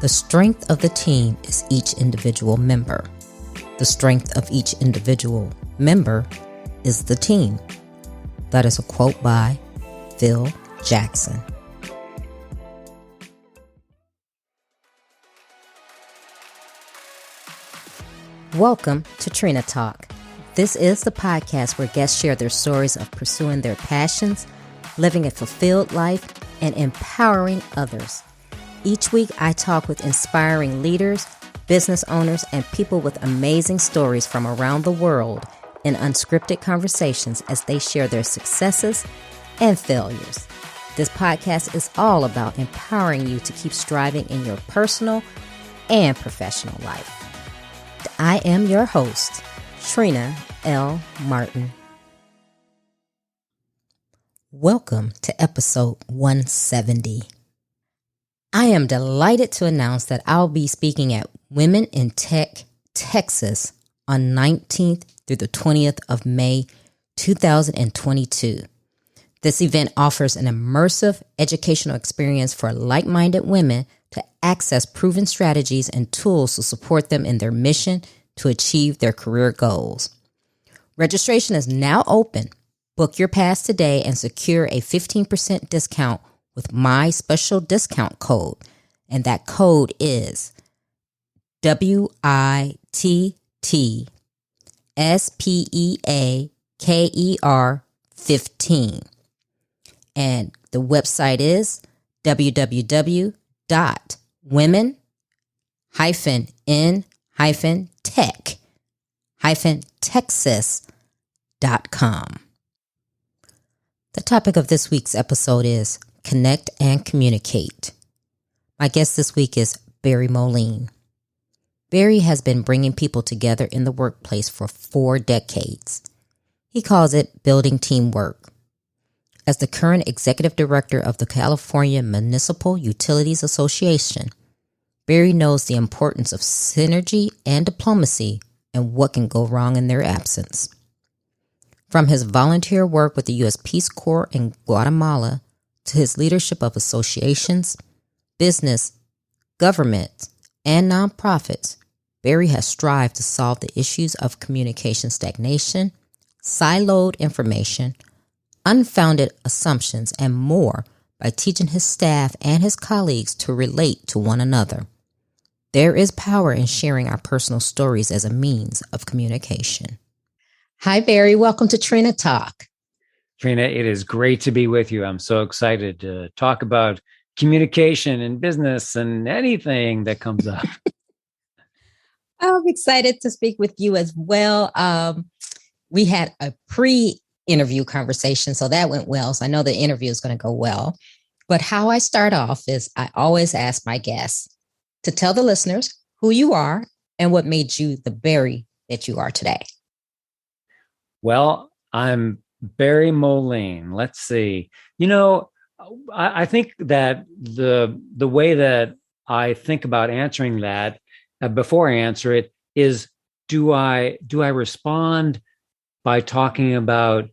The strength of the team is each individual member. The strength of each individual member is the team. That is a quote by Phil Jackson. Welcome to Trina Talk. This is the podcast where guests share their stories of pursuing their passions, living a fulfilled life, and empowering others. Each week, I talk with inspiring leaders, business owners, and people with amazing stories from around the world in unscripted conversations as they share their successes and failures. This podcast is all about empowering you to keep striving in your personal and professional life. I am your host, Trina L. Martin. Welcome to episode 170. I am delighted to announce that I'll be speaking at Women in Tech, Texas on 19th through the 20th of May, 2022. This event offers an immersive educational experience for like-minded women to access proven strategies and tools to support them in their mission to achieve their career goals. Registration is now open. Book your pass today and secure a 15% discount with my special discount code. And that code is WITTSPEAKER 15. And the website is www.women-in-tech-texas.com. The topic of this week's episode is Connect and Communicate. My guest this week is Barry Moline. Barry has been bringing people together in the workplace for 4 decades. He calls it building teamwork. As the current executive director of the California Municipal Utilities Association, Barry knows the importance of synergy and diplomacy and what can go wrong in their absence. From his volunteer work with the U.S. Peace Corps in Guatemala to his leadership of associations, business, government, and nonprofits, Barry has strived to solve the issues of communication stagnation, siloed information, unfounded assumptions, and more by teaching his staff and his colleagues to relate to one another. There is power in sharing our personal stories as a means of communication. Hi, Barry. Welcome to Trina Talk. Trina, it is great to be with you. I'm so excited to talk about communication and business and anything that comes up. I'm excited to speak with you as well. We had a pre-interview conversation, so that went well. So I know the interview is going to go well. But how I start off is I always ask my guests to tell the listeners who you are and what made you the Barry that you are today. Well, I'm Barry Moline. Let's see. I think that the way that I think about answering that before I answer it is, do I respond by talking about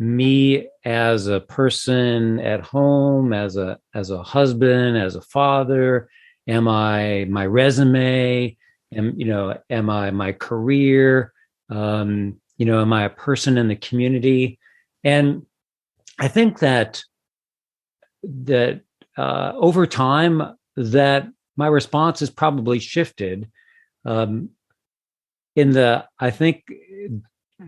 me as a person at home, as a husband, as a father? Am I my resume? Am I my career? Am I a person in the community? And I think that over time that my response has probably shifted. I think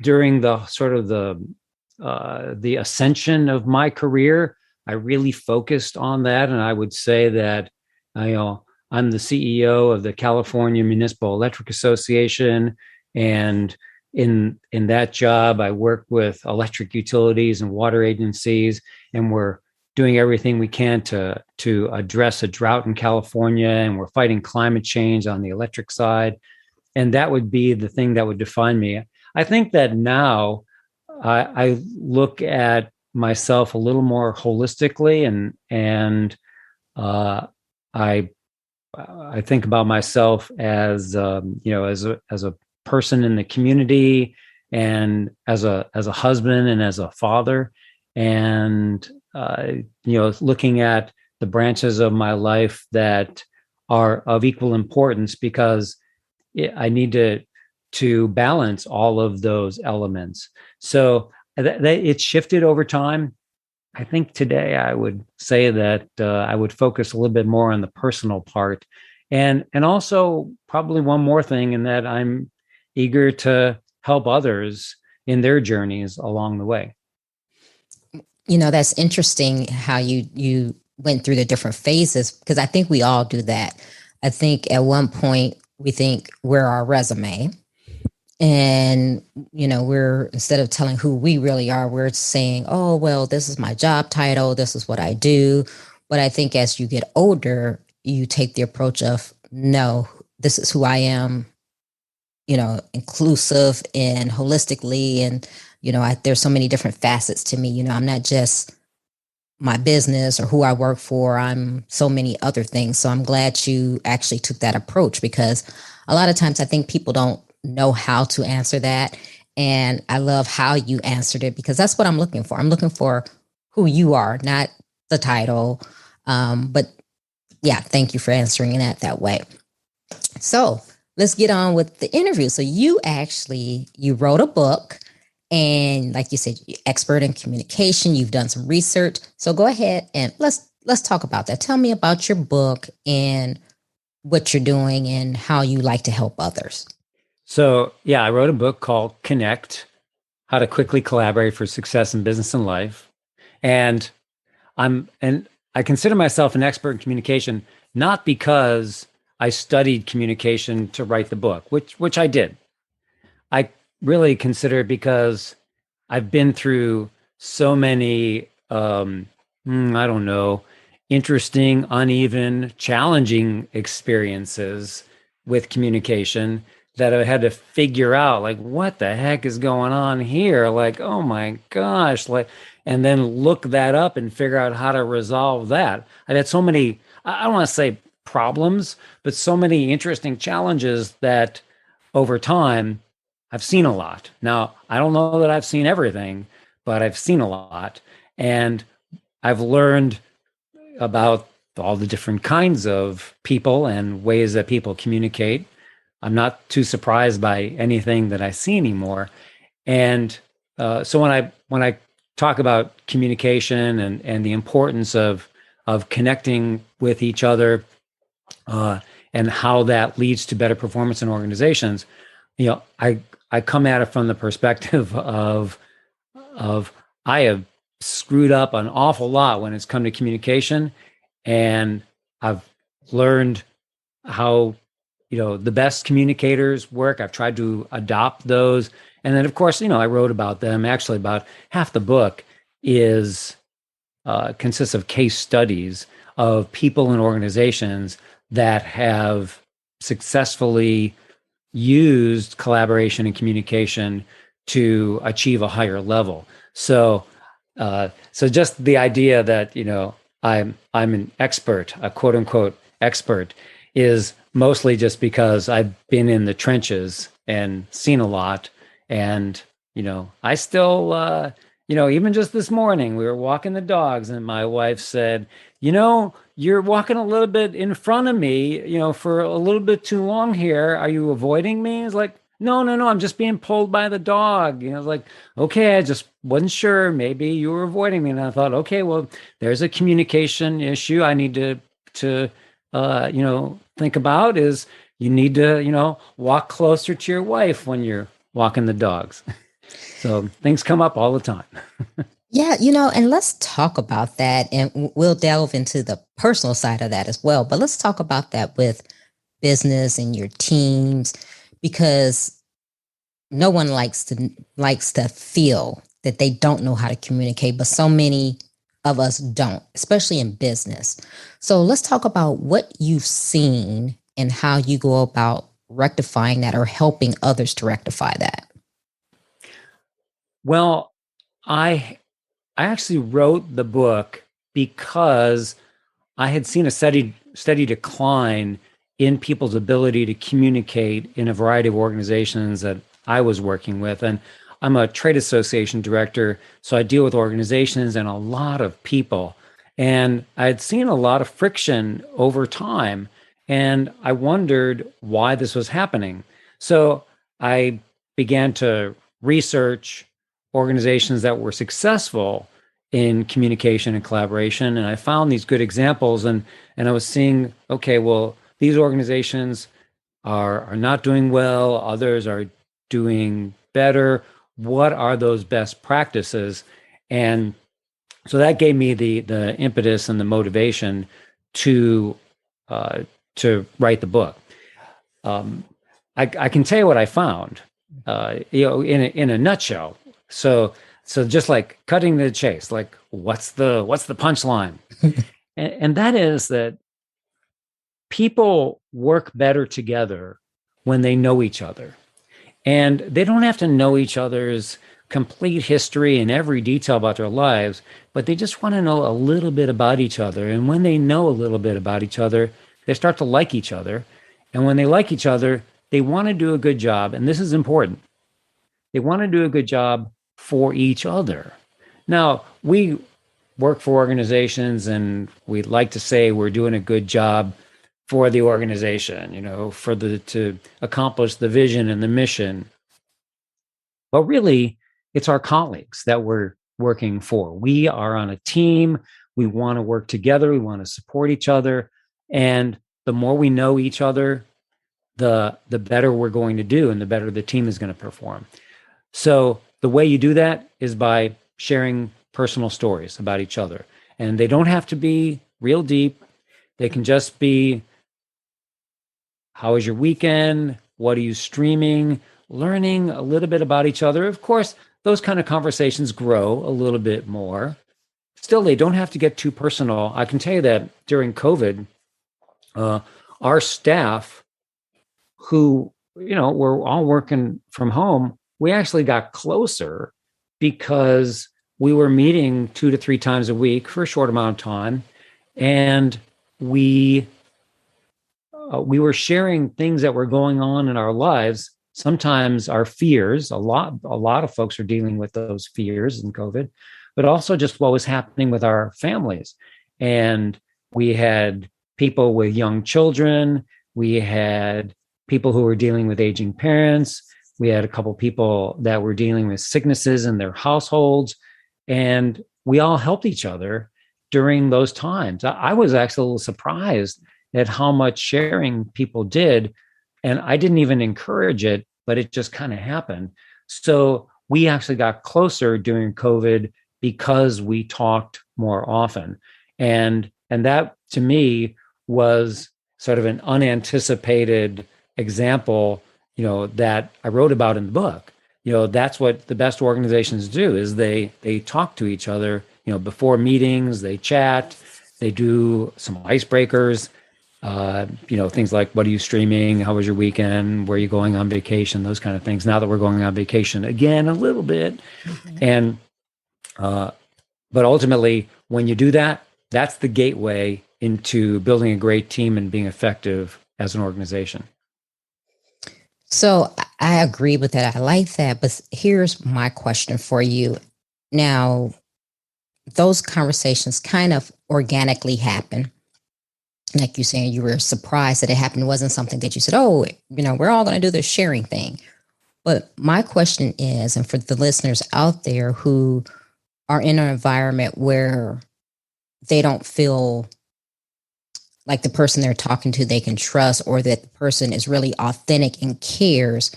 during the sort of the ascension of my career, I really focused on that, and I would say that I'm the CEO of the California Municipal Electric Association, and in that job, I work with electric utilities and water agencies, and we're doing everything we can to address a drought in California, and we're fighting climate change on the electric side. And that would be the thing that would define me. I think that now I look at myself a little more holistically, and I think about myself as as a person in the community, and as a husband and as a father, and looking at the branches of my life that are of equal importance because I need to balance all of those elements. So it's shifted over time. I think today I would say that I would focus a little bit more on the personal part, and also probably one more thing in that I'm eager to help others in their journeys along the way. That's interesting how you went through the different phases, because I think we all do that. I think at one point we think we're our resume, and we're, instead of telling who we really are, we're saying, oh well, this is my job title, this is what I do. But I think as you get older, you take the approach of, no, this is who I am, inclusive and holistically. And there's so many different facets to me. I'm not just my business or who I work for. I'm so many other things. So I'm glad you actually took that approach, because a lot of times I think people don't know how to answer that. And I love how you answered it, because that's what I'm looking for. I'm looking for who you are, not the title. But yeah, thank you for answering that way. So let's get on with the interview. So you wrote a book, and like you said, you're expert in communication. You've done some research. So go ahead and let's talk about that. Tell me about your book and what you're doing and how you like to help others. So, yeah, I wrote a book called Connect: How to Quickly Collaborate for Success in Business and Life. And I consider myself an expert in communication, not because I studied communication to write the book, which I did. I really consider it because I've been through so many, I don't know, interesting, uneven, challenging experiences with communication that I had to figure out, like, what the heck is going on here? Like, oh my gosh, like, and then look that up and figure out how to resolve that. I've had so many, I don't want to say problems, but so many interesting challenges that over time I've seen a lot. Now, I don't know that I've seen everything, but I've seen a lot. And I've learned about all the different kinds of people and ways that people communicate. I'm not too surprised by anything that I see anymore. And so when I talk about communication and the importance of connecting with each other, and how that leads to better performance in organizations, I come at it from the perspective of I have screwed up an awful lot when it's come to communication, and I've learned how the best communicators work. I've tried to adopt those, and then of course I wrote about them. Actually, about half the book is consists of case studies of people and organizations that have successfully used collaboration and communication to achieve a higher level. So just the idea that I'm an expert, a quote unquote expert, is mostly just because I've been in the trenches and seen a lot. And I still even just this morning we were walking the dogs, and my wife said, you're walking a little bit in front of me, for a little bit too long here. Are you avoiding me? It's like, no, I'm just being pulled by the dog. I was like, okay, I just wasn't sure. Maybe you were avoiding me. And I thought, okay, well, there's a communication issue I need to think about. Is you need to, walk closer to your wife when you're walking the dogs. So things come up all the time. Yeah, and let's talk about that, and we'll delve into the personal side of that as well. But let's talk about that with business and your teams, because no one likes to feel that they don't know how to communicate, but so many of us don't, especially in business. So let's talk about what you've seen and how you go about rectifying that or helping others to rectify that. Well, I actually wrote the book because I had seen a steady decline in people's ability to communicate in a variety of organizations that I was working with. And I'm a trade association director, so I deal with organizations and a lot of people. And I had seen a lot of friction over time. And I wondered why this was happening. So I began to research organizations that were successful in communication and collaboration. And I found these good examples, and I was seeing, okay, well, these organizations are not doing well, others are doing better. What are those best practices? And so that gave me the impetus and the motivation to uh, write the book. Um, I can tell you what I found, in a nutshell. So just like cutting to the chase, like what's the punchline? And that is that people work better together when they know each other. And they don't have to know each other's complete history and every detail about their lives, but they just want to know a little bit about each other. And when they know a little bit about each other, they start to like each other. And when they like each other, they want to do a good job. And this is important. They want to do a good job for each other. Now, we work for organizations and we like to say we're doing a good job for the organization, for to accomplish the vision and the mission. But really, it's our colleagues that we're working for. We are on a team. We want to work together. We want to support each other. And the more we know each other, the better we're going to do and the better the team is going to perform. So the way you do that is by sharing personal stories about each other. And they don't have to be real deep. They can just be, how was your weekend? What are you streaming? Learning a little bit about each other. Of course, those kind of conversations grow a little bit more. Still, they don't have to get too personal. I can tell you that during COVID, our staff, who, were all working from home, we actually got closer because we were meeting 2 to 3 times a week for a short amount of time. And we were sharing things that were going on in our lives. Sometimes our fears, a lot of folks are dealing with those fears in COVID, but also just what was happening with our families. And we had people with young children. We had people who were dealing with aging parents. We had a couple people that were dealing with sicknesses in their households. And we all helped each other during those times. I was actually a little surprised at how much sharing people did. And I didn't even encourage it, but it just kind of happened. So we actually got closer during COVID because we talked more often. And that to me was sort of an unanticipated example, that I wrote about in the book. That's what the best organizations do, is they talk to each other, before meetings, they chat, they do some icebreakers, things like, what are you streaming? How was your weekend? Where are you going on vacation? Those kind of things. Now that we're going on vacation again, a little bit. Mm-hmm. And, but ultimately, when you do that, that's the gateway into building a great team and being effective as an organization. So I agree with that. I like that. But here's my question for you. Now, those conversations kind of organically happen. Like you're saying, you were surprised that it happened. It wasn't something that you said, oh, we're all going to do this sharing thing. But my question is, and for the listeners out there who are in an environment where they don't feel like the person they're talking to they can trust, or that the person is really authentic and cares,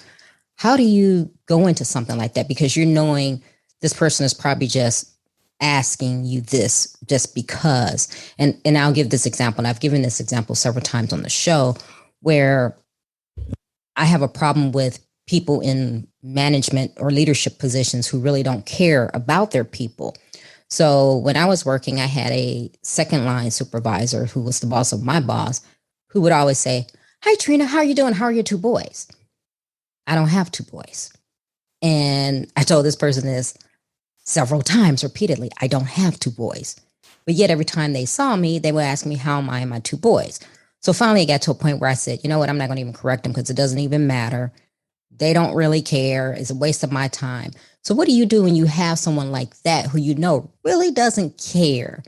how do you go into something like that? Because you're knowing this person is probably just asking you this just because. And I'll give this example, and I've given this example several times on the show, where I have a problem with people in management or leadership positions who really don't care about their people. So when I was working, I had a second line supervisor who was the boss of my boss, who would always say, "Hi, Trina, how are you doing? How are your 2 boys?" I don't have 2 boys. And I told this person this several times repeatedly. I don't have 2 boys. But yet every time they saw me, they would ask me, how am I and my 2 boys? So finally it got to a point where I said, you know what, I'm not going to even correct them because it doesn't even matter. They don't really care. It's a waste of my time. So what do you do when you have someone like that who really doesn't care?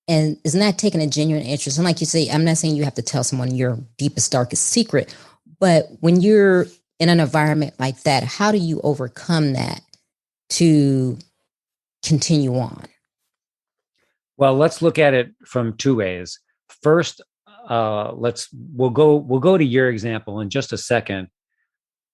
and is not taking a genuine interest. And like you say, I'm not saying you have to tell someone your deepest, darkest secret, but when you're in an environment like that, how do you overcome that to continue on? Well, let's look at it from two ways. First, we'll go to your example in just a second.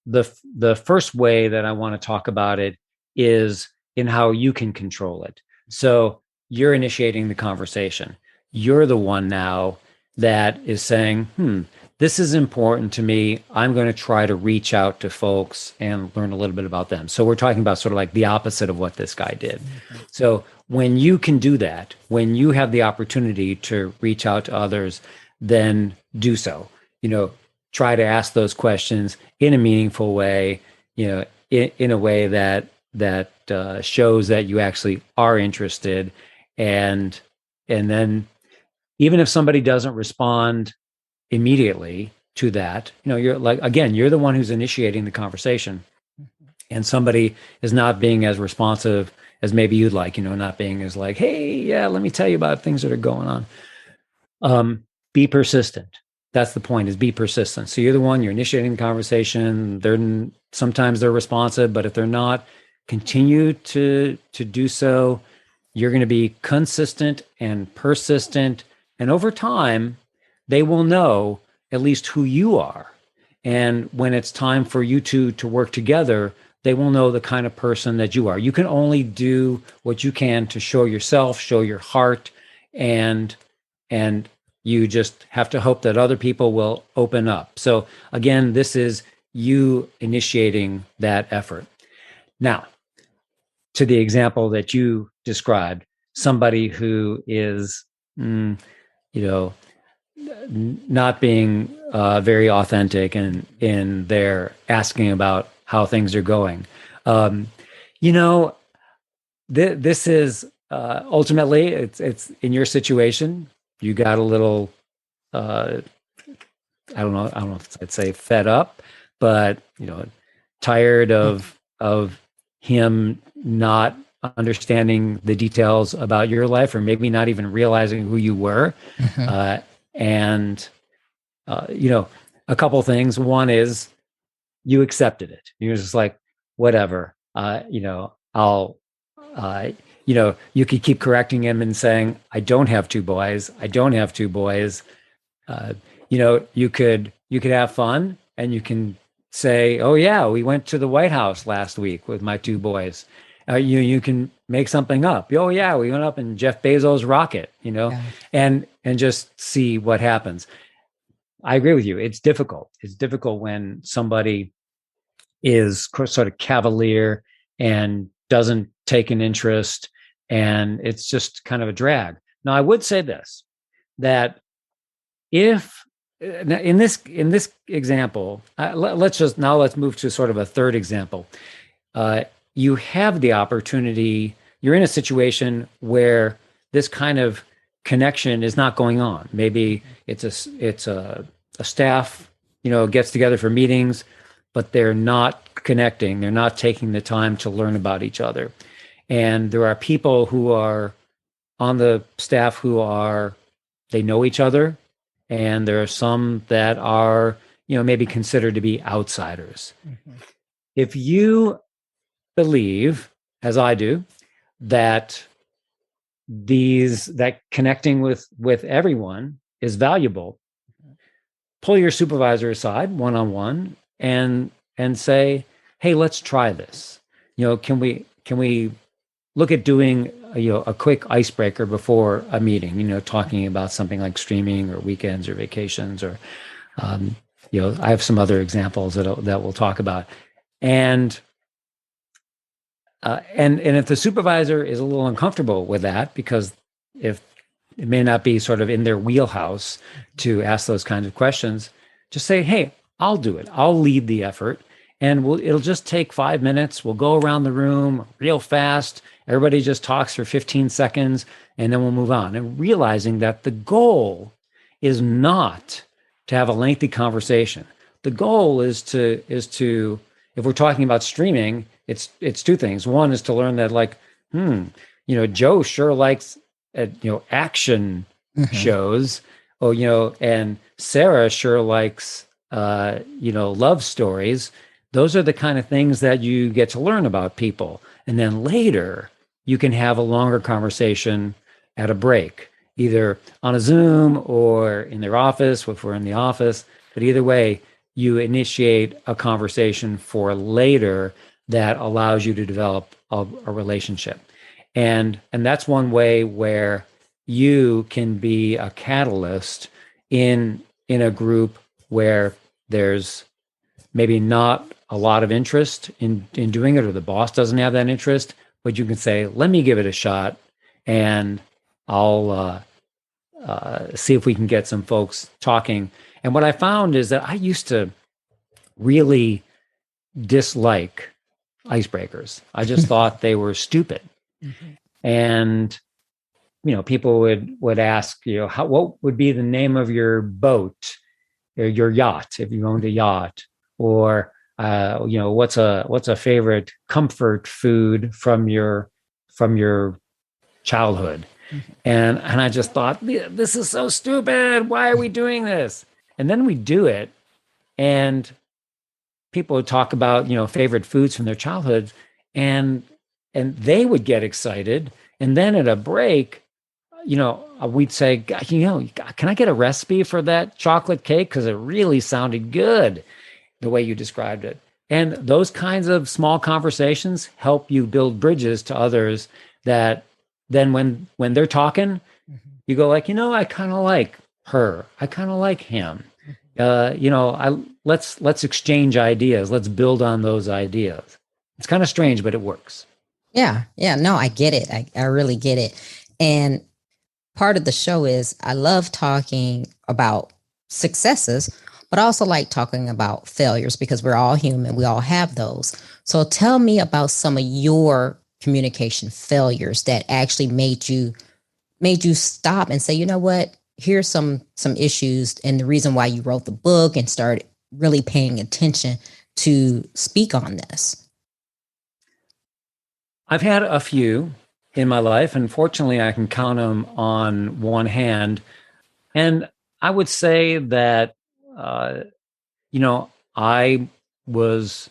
The first way that I want to talk about it is in how you can control it. So you're initiating the conversation. You're the one now that is saying, this is important to me. I'm going to try to reach out to folks and learn a little bit about them. So we're talking about sort of like the opposite of what this guy did. So when you can do that, when you have the opportunity to reach out to others, then do so. Try to ask those questions in a meaningful way, in a way that shows that you actually are interested, and then even if somebody doesn't respond immediately to that, you're like, again, you're the one who's initiating the conversation, and somebody is not being as responsive as maybe you'd like, not being as like, hey, yeah, let me tell you about things that are going on. Be persistent. That's the point, is be persistent. So you're the one, you're initiating the conversation. Sometimes they're responsive, but if they're not, continue to do so. You're going to be consistent and persistent. And over time, they will know at least who you are. And when it's time for you two to work together, they will know the kind of person that you are. You can only do what you can to show yourself, show your heart, and you just have to hope that other people will open up. So again, this is you initiating that effort. Now, to the example that you described, somebody who is, not being very authentic in their asking about how things are going. This is ultimately it's in your situation. You got a little, I don't know if I'd say fed up, but tired of him not understanding the details about your life, or maybe not even realizing who you were. And a couple things. One is you accepted it. You're just like, whatever. I'll. You could keep correcting him and saying, I don't have two boys. I don't have two boys. You could have fun, and you can say, oh yeah, we went to the White House last week with my two boys. You can make something up. Oh yeah, we went up in Jeff Bezos' rocket, Yeah. and just see what happens. I agree with you. It's difficult. It's difficult when somebody is sort of cavalier and doesn't take an interest, and it's just kind of a drag. Now, I would say this, that if in this example, let's move to sort of a third example. You have the opportunity. You're in a situation where this kind of connection is not going on. Maybe it's a staff, gets together for meetings, but they're not connecting. They're not taking the time to learn about each other. And there are people who are on the staff they know each other, and there are some that are, maybe considered to be outsiders. If you believe, as I do, that connecting with everyone is valuable, pull your supervisor aside one-on-one and say, hey, let's try this. Can we look at doing a quick icebreaker before a meeting, talking about something like streaming or weekends or vacations, or I have some other examples that we'll talk about. And if the supervisor is a little uncomfortable with that, because if it may not be sort of in their wheelhouse to ask those kinds of questions, just say, hey, I'll do it. I'll lead the effort, and it'll just take 5 minutes. We'll go around the room real fast. Everybody just talks for 15 seconds, and then we'll move on. And realizing that the goal is not to have a lengthy conversation. The goal is to, if we're talking about streaming, it's two things. One is to learn that, like, Joe sure likes action Mm-hmm. shows. Oh, and Sarah sure likes love stories. Those are the kind of things that you get to learn about people. And then later you can have a longer conversation at a break, either on a Zoom or in their office if we're in the office. But either way, you initiate a conversation for later that allows you to develop a relationship. And that's one way where you can be a catalyst in a group where there's maybe not a lot of interest in doing it, or the boss doesn't have that interest, but you can say, let me give it a shot, and I'll see if we can get some folks talking. And what I found is that I used to really dislike icebreakers. I just thought they were stupid. Mm-hmm. And people would ask, what would be the name of your boat, or your yacht, if you owned a yacht, or what's a favorite comfort food from your childhood. Mm-hmm. And I just thought, this is so stupid. Why are we doing this? And then we do it, and people would talk about favorite foods from their childhood, and they would get excited. And then at a break, we'd say, can I get a recipe for that chocolate cake, because it really sounded good the way you described it. And those kinds of small conversations help you build bridges to others, that then when they're talking, Mm-hmm. you go like, I kind of like her, I kind of like him. I let's exchange ideas. Let's build on those ideas. It's kind of strange, but it works. Yeah. Yeah. No, I get it. I really get it. And part of the show is I love talking about successes, but I also like talking about failures, because we're all human. We all have those. So tell me about some of your communication failures that actually made you stop and say, you know what? Here's some issues and the reason why you wrote the book and started really paying attention to speak on this. I've had a few in my life, and fortunately, I can count them on one hand. And I would say that, uh, I was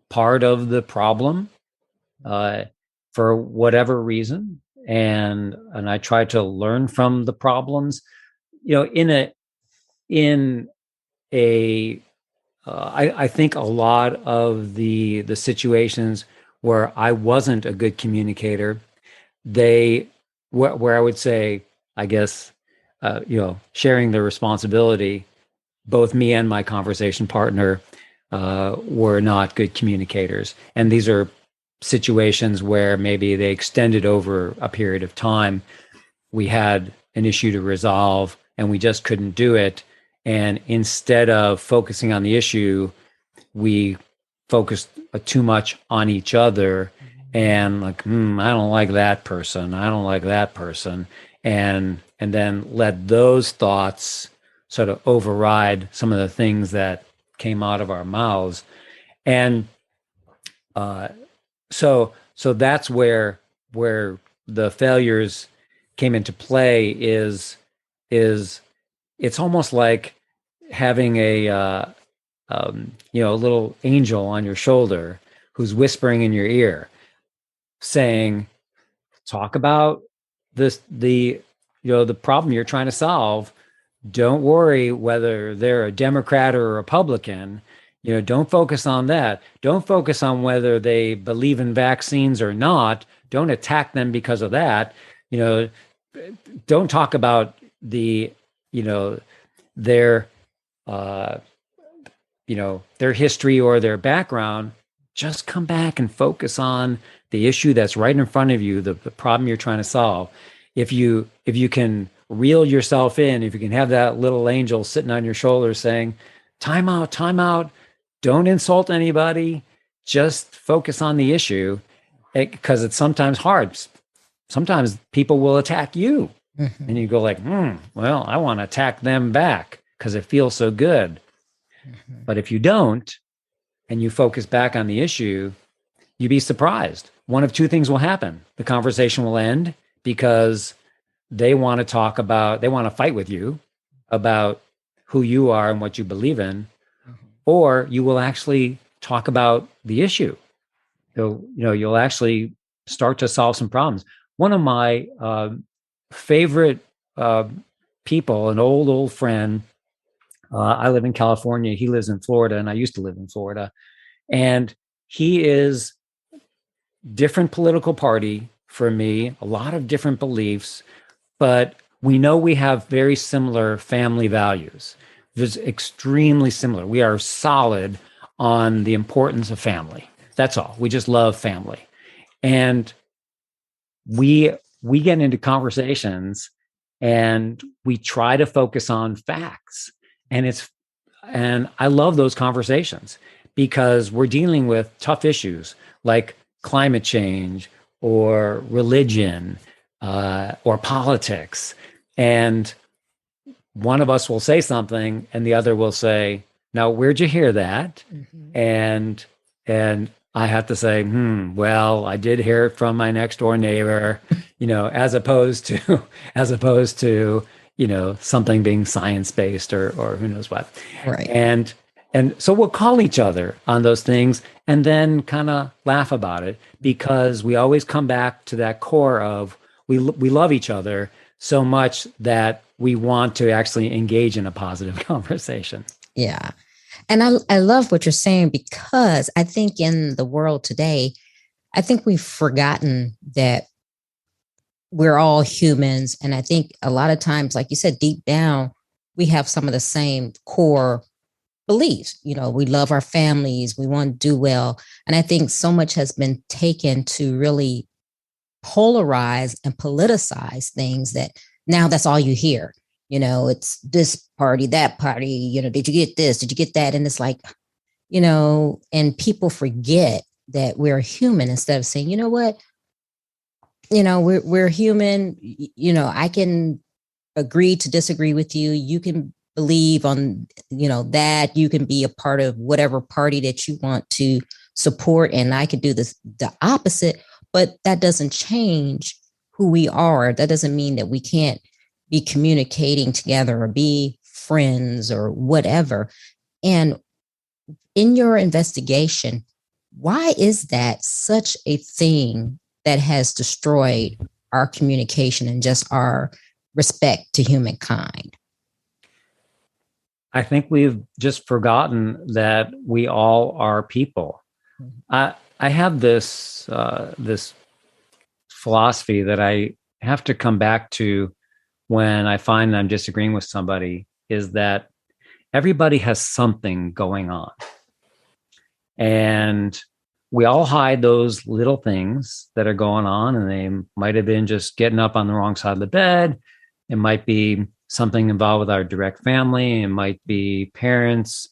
part of the problem, uh, for whatever reason, and I tried to learn from the problems. In in a I think a lot of the situations where I wasn't a good communicator, they where I would say, I guess, sharing the responsibility, both me and my conversation partner were not good communicators. And these are situations where maybe they extended over a period of time. We had an issue to resolve and we just couldn't do it. And instead of focusing on the issue, we focused too much on each other, and like, I don't like that person. I don't like that person. And then let those thoughts sort of override some of the things that came out of our mouths. And uh, so that's where the failures came into play, is it's almost like having a little angel on your shoulder who's whispering in your ear, saying, talk about the problem you're trying to solve. Don't worry whether they're a Democrat or a Republican. Don't focus on that. Don't focus on whether they believe in vaccines or not. Don't attack them because of that. You know, don't talk about their uh, their history or their background. Just come back and focus on the issue that's right in front of you, the problem you're trying to solve. If you can reel yourself in, if you can have that little angel sitting on your shoulder saying, time out, don't insult anybody, just focus on the issue, because it's sometimes hard. Sometimes people will attack you, Mm-hmm. and you go like, well, I want to attack them back because it feels so good. Mm-hmm. But if you don't, and you focus back on the issue, you'd be surprised. One of two things will happen. The conversation will end because they want to fight with you about who you are and what you believe in, or you will actually talk about the issue. So, you'll actually start to solve some problems. One of my favorite uh, people, an old friend, I live in California. He lives in Florida, and I used to live in Florida. And he is different political party for me, a lot of different beliefs, but we know we have very similar family values. It's extremely similar. We are solid on the importance of family. That's all. We just love family. And we get into conversations and we try to focus on facts. And I love those conversations because we're dealing with tough issues like climate change or religion or politics. And one of us will say something and the other will say, "Now, where'd you hear that?" Mm-hmm. And I have to say, well, I did hear it from my next door neighbor, as opposed to, something being science-based or who knows what. Right. And so we'll call each other on those things and then kind of laugh about it, because we always come back to that core of we love each other so much that we want to actually engage in a positive conversation. Yeah. And I love what you're saying, because I think in the world today, I think we've forgotten that we're all humans. And I think a lot of times, like you said, deep down, we have some of the same core beliefs. We love our families, we want to do well. And I think so much has been taken to really polarize and politicize things that now that's all you hear. It's this party, that party, did you get this? Did you get that? And it's like, and people forget that we're human, instead of saying, you know what, we're human. I can agree to disagree with you. You can believe on, that you can be a part of whatever party that you want to support. And I could do the opposite, but that doesn't change who we are. That doesn't mean that we can't be communicating together or be friends or whatever. And in your investigation, why is that such a thing that has destroyed our communication and just our respect to humankind? I think we've just forgotten that we all are people. I have this philosophy that I have to come back to when I find I'm disagreeing with somebody, is that everybody has something going on. And we all hide those little things that are going on, and they might have been just getting up on the wrong side of the bed. It might be something involved with our direct family. It might be parents,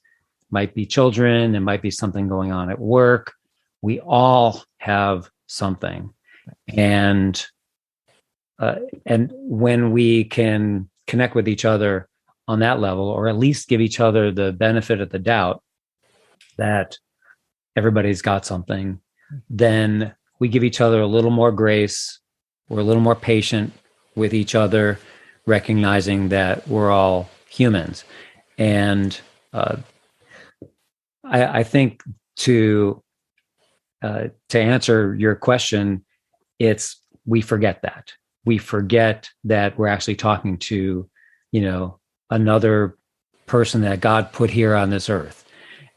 might be children. It might be something going on at work. We all have something. And when we can connect with each other on that level, or at least give each other the benefit of the doubt that everybody's got something, then we give each other a little more grace. We're a little more patient with each other, recognizing that we're all humans. And I think to answer your question, we forget that. We forget that we're actually talking to, another person that God put here on this earth,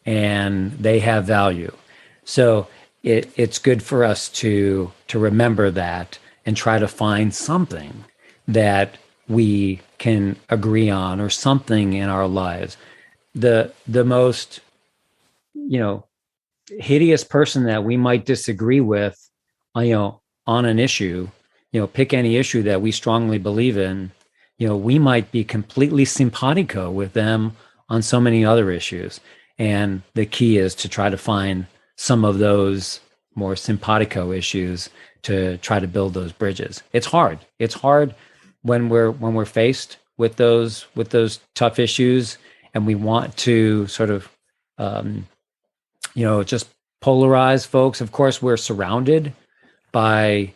and they have value. So it's good for us to remember that and try to find something that we can agree on, or something in our lives. The most, hideous person that we might disagree with, on an issue, pick any issue that we strongly believe in, we might be completely simpatico with them on so many other issues. And the key is to try to find some of those more simpatico issues to try to build those bridges. It's hard. It's hard when we're faced with those tough issues, and we want to sort of, just polarize folks. Of course, we're surrounded by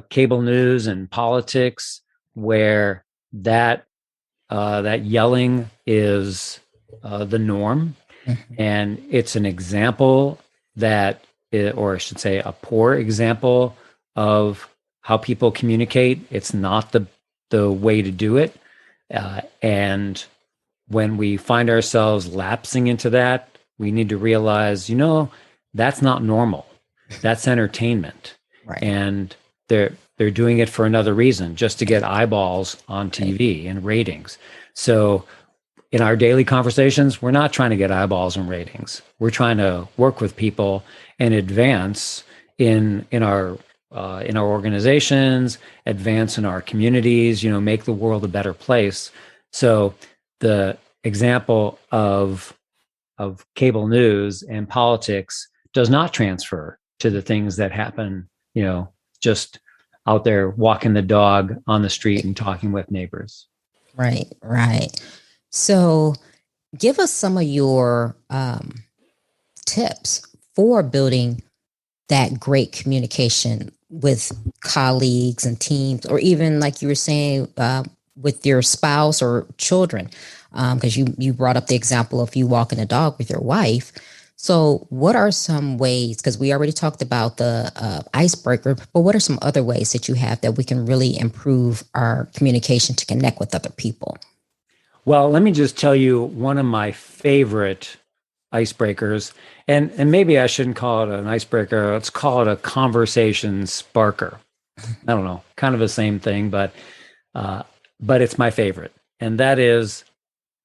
cable news and politics, where that yelling is the norm, and it's an example or I should say, a poor example of how people communicate. It's not the way to do it, and when we find ourselves lapsing into that, we need to realize, that's not normal. That's entertainment. Right. And they're doing it for another reason, just to get eyeballs on TV and ratings. So in our daily conversations, we're not trying to get eyeballs and ratings. We're trying to work with people and advance in our organizations, advance in our communities, make the world a better place. So the example of cable news and politics does not transfer to the things that happen, just out there walking the dog on the street and talking with neighbors. Right. So give us some of your tips for building that great communication with colleagues and teams, or even like you were saying, with your spouse or children, because you brought up the example of you walking a dog with your wife. So what are some ways, because we already talked about the icebreaker, but what are some other ways that you have that we can really improve our communication to connect with other people? Well, let me just tell you one of my favorite icebreakers, and maybe I shouldn't call it an icebreaker. Let's call it a conversation sparker. I don't know, kind of the same thing, but it's my favorite. And that is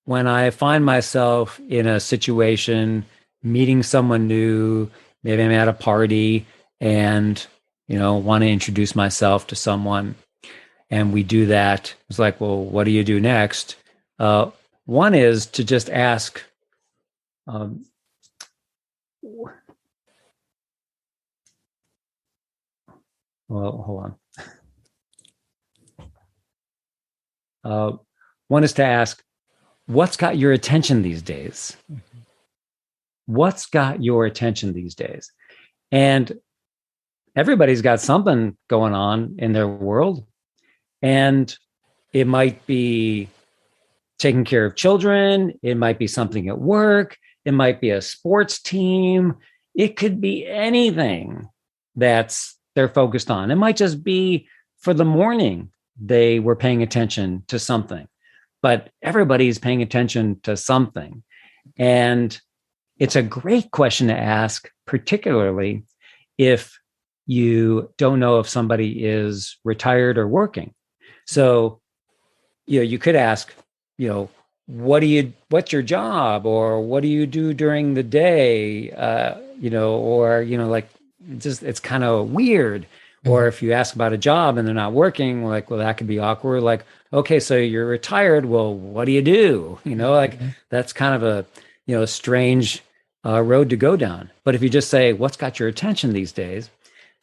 when I find myself in a situation, meeting someone new, maybe I'm at a party and, want to introduce myself to someone. And we do that. It's like, well, what do you do next? One is to just ask, well, hold on. One is to ask, what's got your attention these days? What's got your attention these days? And everybody's got something going on in their world. And it might be taking care of children. It might be something at work. It might be a sports team. It could be anything that's they're focused on. It might just be for the morning they were paying attention to something, but everybody's paying attention to something. And it's a great question to ask, particularly if you don't know if somebody is retired or working. So, you could ask, what's your job, or what do you do during the day? Like, it's kind of weird. Or if you ask about a job and they're not working, like, well, that could be awkward. Like, okay, so you're retired. Well, what do you do? That's kind of a strange road to go down. But if you just say, what's got your attention these days,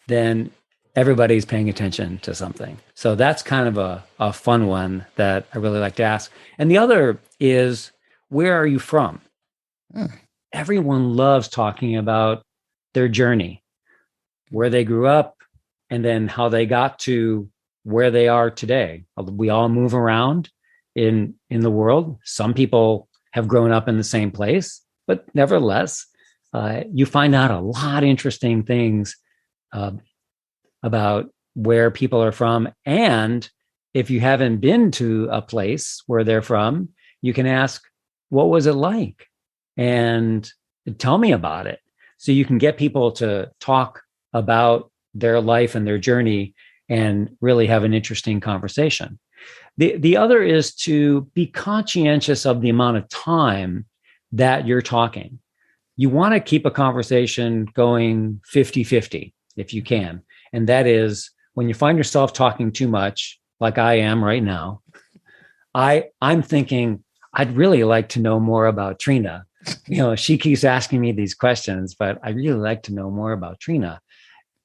then everybody's paying attention to something. So that's kind of a fun one that I really like to ask. And the other is, where are you from? Everyone loves talking about their journey, where they grew up, and then how they got to where they are today. We all move around in the world. Some people have grown up in the same place, but nevertheless, you find out a lot of interesting things about where people are from. And if you haven't been to a place where they're from, you can ask, what was it like? And tell me about it. So you can get people to talk about their life and their journey and really have an interesting conversation. The other is to be conscientious of the amount of time that you're talking. You want to keep a conversation going 50-50 if you can. And that is, when you find yourself talking too much, like I am right now, I'm thinking, I'd really like to know more about Trina. She keeps asking me these questions, but I really like to know more about Trina.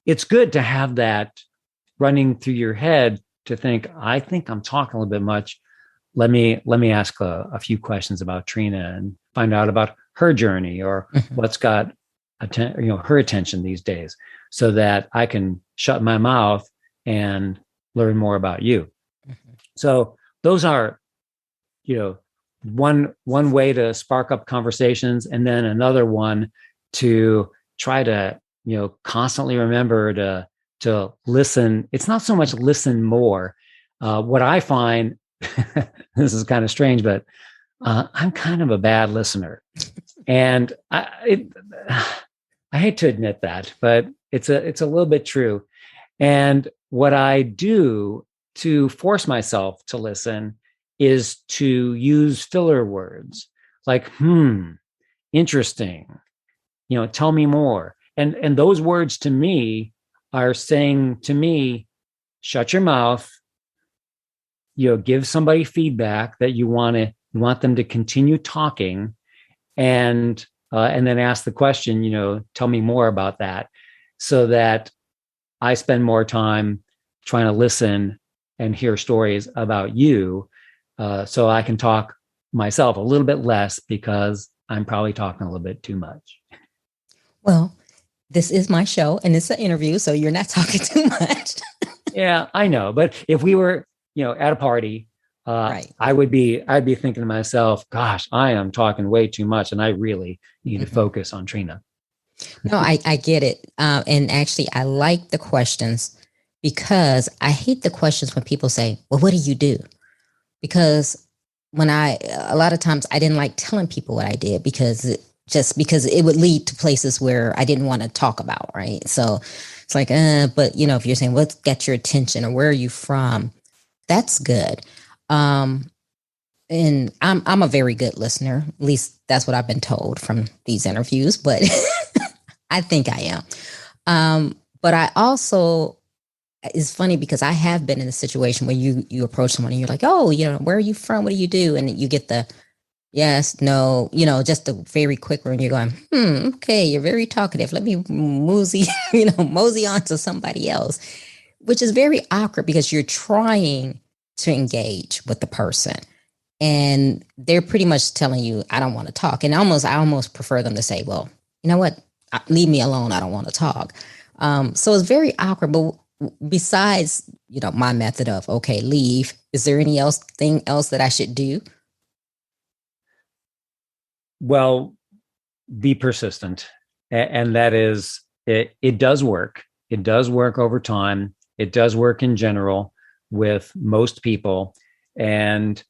It's good to have that running through your head to think, I think I'm talking a little bit much. Let me ask a few questions about Trina and find out about her journey, or what's got her attention these days, so that I can shut my mouth and learn more about you. Mm-hmm. So those are, one way to spark up conversations, and then another one to try to, constantly remember to listen. It's not so much listen more. What I find, this is kind of strange, but I'm kind of a bad listener, and I hate to admit that, but it's a little bit true. And what I do to force myself to listen is to use filler words like, interesting, tell me more. And those words to me are saying to me, shut your mouth, give somebody feedback that you want them to continue talking, and then ask the question, tell me more about that, so that I spend more time trying to listen and hear stories about you, so I can talk myself a little bit less, because I'm probably talking a little bit too much. Well, this is my show and it's an interview, so you're not talking too much. Yeah, I know. But if we were, at a party, Right. I'd be thinking to myself, gosh, I am talking way too much, and I really need to focus on Trina. No, I get it. And actually, I like the questions, because I hate the questions when people say, well, what do you do? Because a lot of times I didn't like telling people what I did, because it would lead to places where I didn't want to talk about. Right. So it's like, but if you're saying what's got your attention, or where are you from, that's good. And I'm a very good listener. At least that's what I've been told from these interviews, but I think I am. But I also, it's funny because I have been in a situation where you approach someone and you're like, oh, where are you from? What do you do? And you get the yes, no, just a very quick one. You're going, okay, you're very talkative. Let me mosey on to somebody else, which is very awkward because you're trying to engage with the person. And they're pretty much telling you, I don't want to talk. And I almost prefer them to say, well, you know what? Leave me alone. I don't want to talk. So it's very awkward. But besides, my method of, okay, leave, is there thing else that I should do? Well, be persistent. And that is, it does work. It does work over time. It does work in general with most people. And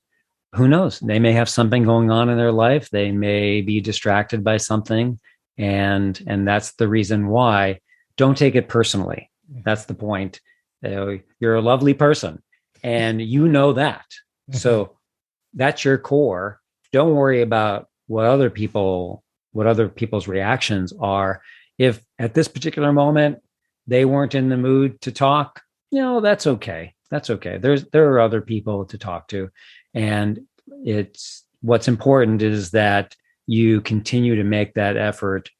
who knows? They may have something going on in their life. They may be distracted by something. And that's the reason why. Don't take it personally. That's the point. You're a lovely person, and you know that. So that's your core. Don't worry about what other people's reactions are. If at this particular moment they weren't in the mood to talk, that's okay. That's okay. There are other people to talk to. And what's important is that you continue to make that effort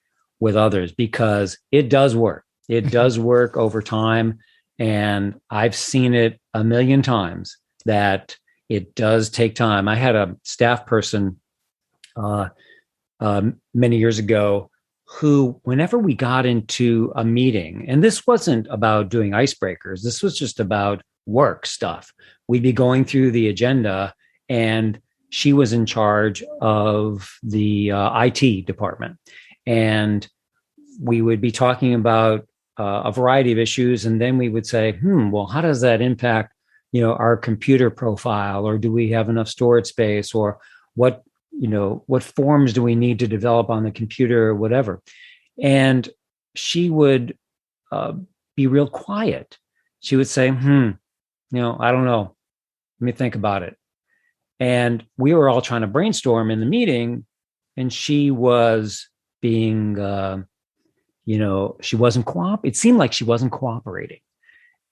with others, because it does work. It does work over time. And I've seen it a million times that it does take time. I had a staff person many years ago who, whenever we got into a meeting, and this wasn't about doing icebreakers, this was just about work stuff. We'd be going through the agenda, and she was in charge of the IT department. And we would be talking about a variety of issues. And then we would say, well, how does that impact, our computer profile? Or do we have enough storage space? Or what forms do we need to develop on the computer, or whatever? And she would be real quiet. She would say, I don't know. Let me think about it. And we were all trying to brainstorm in the meeting, and she was being, she wasn't it seemed like she wasn't cooperating.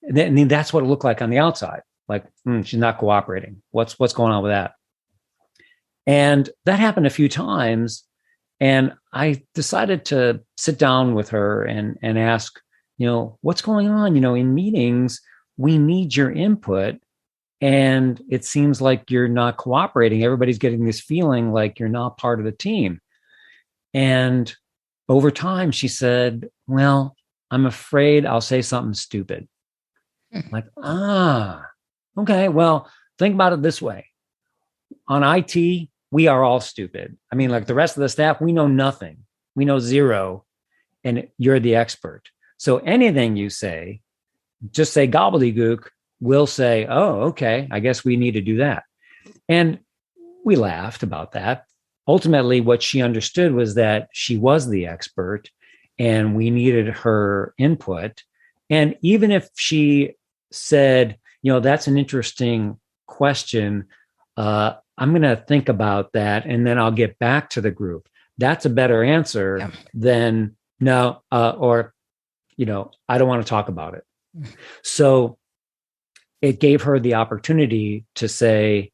And that's what it looked like on the outside. Like, she's not cooperating. What's going on with that? And that happened a few times. And I decided to sit down with her and ask, what's going on? In meetings, we need your input. And it seems like you're not cooperating. Everybody's getting this feeling like you're not part of the team. And over time, she said, well, I'm afraid I'll say something stupid. Like, okay, well, think about it this way. On IT, we are all stupid. I mean, like the rest of the staff, we know nothing. We know zero, and you're the expert. So anything you say, just say gobbledygook, we'll say, oh, okay, I guess we need to do that. And we laughed about that. Ultimately, what she understood was that she was the expert and we needed her input. And even if she said, that's an interesting question, I'm going to think about that and then I'll get back to the group. That's a better answer than no, or, I don't want to talk about it. So it gave her the opportunity to say,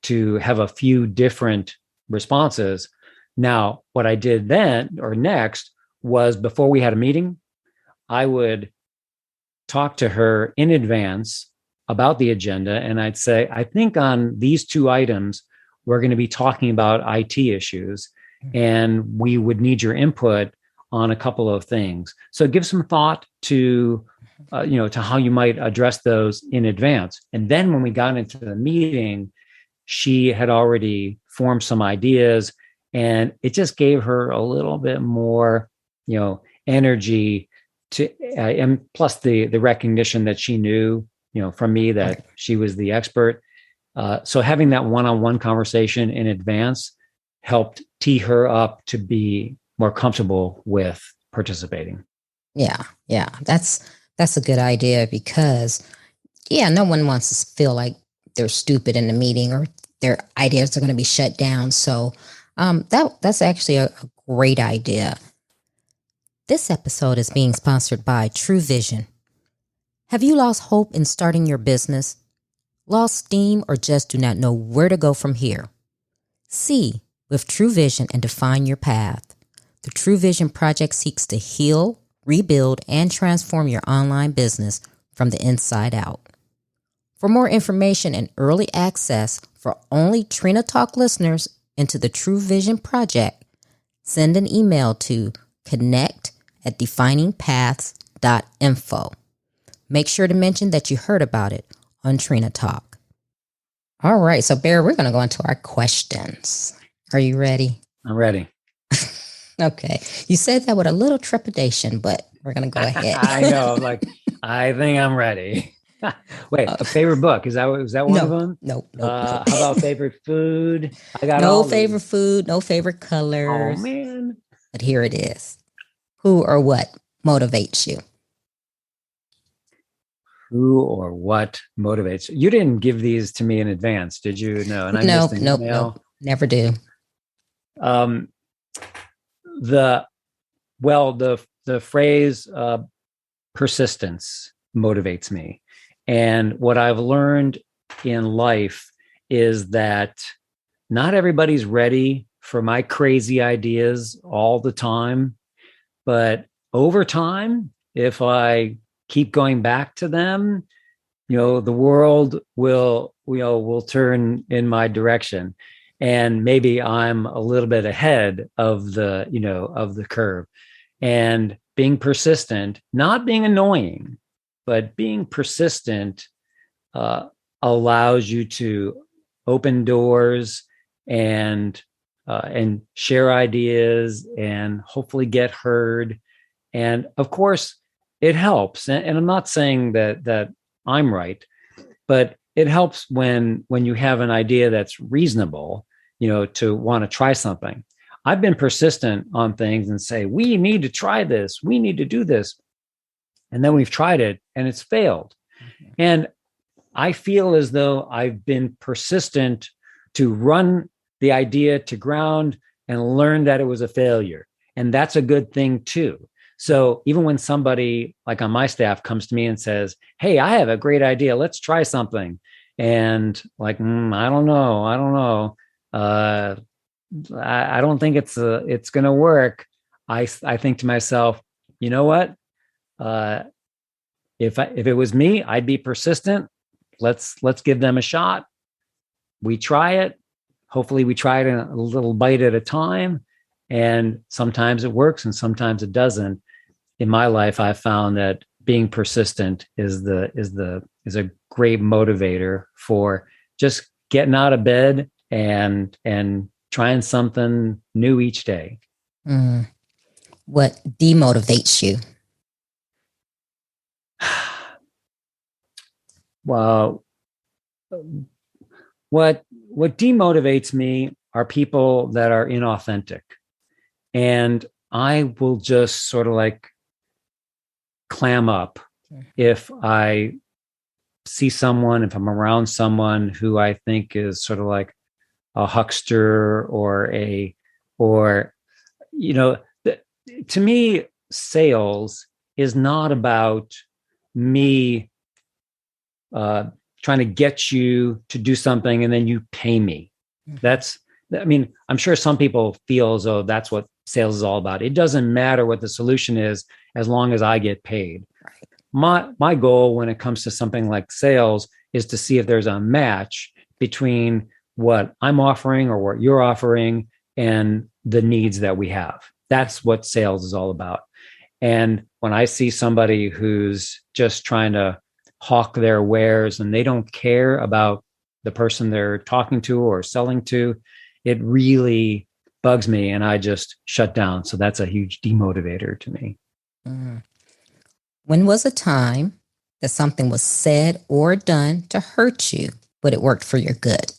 to have a few different responses. Now, what I did then or next was before we had a meeting, I would talk to her in advance about the agenda. And I'd say, I think on these two items, we're going to be talking about IT issues and we would need your input on a couple of things. So give some thought to, to how you might address those in advance. And then when we got into the meeting, she had already formed some ideas and it just gave her a little bit more, energy to, and plus the recognition that she knew, from me that she was the expert. So having that one-on-one conversation in advance helped tee her up to be more comfortable with participating. Yeah. That's a good idea because no one wants to feel like they're stupid in the meeting or their ideas are going to be shut down. So that's actually a great idea. This episode is being sponsored by True Vision. Have you lost hope in starting your business? Lost steam or just do not know where to go from here? See with True Vision and define your path. The True Vision Project seeks to heal, rebuild, and transform your online business from the inside out. For more information and early access for only Trina Talk listeners into the True Vision Project, send an email to connect@definingpaths.info. Make sure to mention that you heard about it on Trina Talk. All right, so Barry, we're going to go into our questions. Are you ready? I'm ready. Okay. You said that with a little trepidation, but we're going to go ahead. I know. I think I'm ready. Wait, a favorite book? Was that one of them? No. How about favorite food? I got no favorite food, no favorite colors. Oh, man. But here it is. Who or what motivates you? Who or what motivates you? You didn't give these to me in advance, did you? No. And I missed an email. Never do. The phrase persistence motivates me. And what I've learned in life is that not everybody's ready for my crazy ideas all the time. But over time, if I keep going back to them, the world will turn in my direction. And maybe I'm a little bit ahead of the curve. And being persistent, not being annoying, but being persistent allows you to open doors and share ideas and hopefully get heard. And of course, it helps. And I'm not saying that I'm right, but it helps when you have an idea that's reasonable, to want to try something. I've been persistent on things and say, we need to try this. We need to do this. And then we've tried it and it's failed. Mm-hmm. And I feel as though I've been persistent to run the idea to ground and learn that it was a failure. And that's a good thing too. So even when somebody like on my staff comes to me and says, hey, I have a great idea, let's try something. And I don't know. I don't think it's going to work. I think to myself, you know what? If it was me, I'd be persistent. Let's give them a shot. We try it. Hopefully we try it in a little bite at a time. And sometimes it works and sometimes it doesn't. In my life, I've found that being persistent is a great motivator for just getting out of bed and trying something new each day. Mm. What demotivates you? Well, what demotivates me are people that are inauthentic, and I will just sort of like clam up if I see someone, if I'm around someone who I think is sort of like a huckster or you know, to me, sales is not about me uh, trying to get you to do something and then you pay me. That's, I mean, I'm sure some people feel as though that's what sales is all about. It doesn't matter what the solution is as long as I get paid. My goal when it comes to something like sales is to see if there's a match between what I'm offering or what you're offering and the needs that we have. That's what sales is all about. And when I see somebody who's just trying to hawk their wares and they don't care about the person they're talking to or selling to, it really bugs me and I just shut down. So that's a huge demotivator to me. Mm. When was a time that something was said or done to hurt you, but it worked for your good?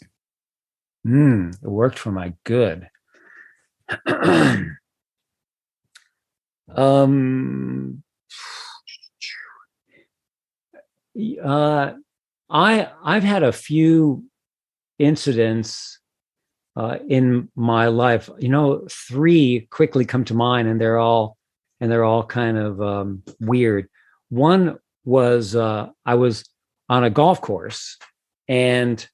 It worked for my good. um, I've had a few incidents in my life. You know, three quickly come to mind, and they're all kind of weird. One was I was on a golf course, and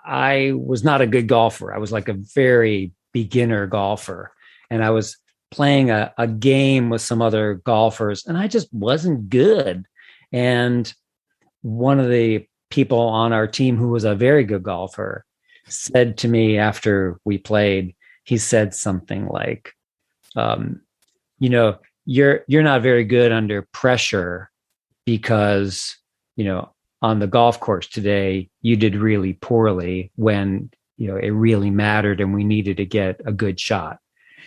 I was not a good golfer. I was like a very beginner golfer, and I was playing a game with some other golfers, and I just wasn't good. And one of the people on our team who was a very good golfer said to me after we played, he said something like, you know, you're not very good under pressure because, you know, on the golf course today, you did really poorly when, you know, it really mattered and we needed to get a good shot.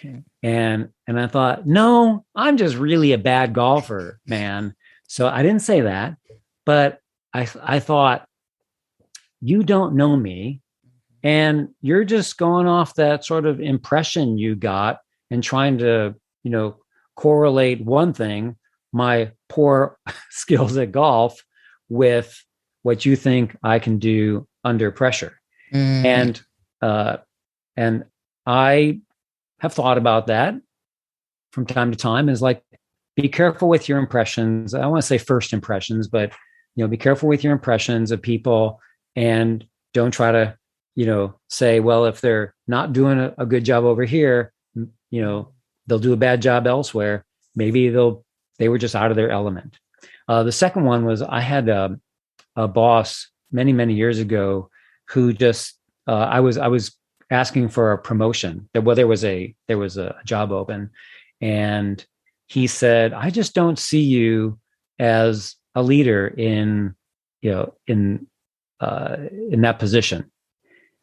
Mm-hmm. And I thought, no, I'm just really a bad golfer, man. So I didn't say that, but I thought, you don't know me and you're just going off that sort of impression you got and trying to, you know, correlate one thing, my poor skills at golf, with what you think I can do under pressure. And I have thought about that from time to time, is like, be careful with your impressions. I don't want to say first impressions, but, you know, be careful with your impressions of people and don't try to, you know, say, well, if they're not doing a good job over here, you know, they'll do a bad job elsewhere. Maybe they were just out of their element. The second one was I had a boss many years ago who just I was asking for a promotion. Well, there was a job open, and he said, I just don't see you as a leader in, you know, in that position.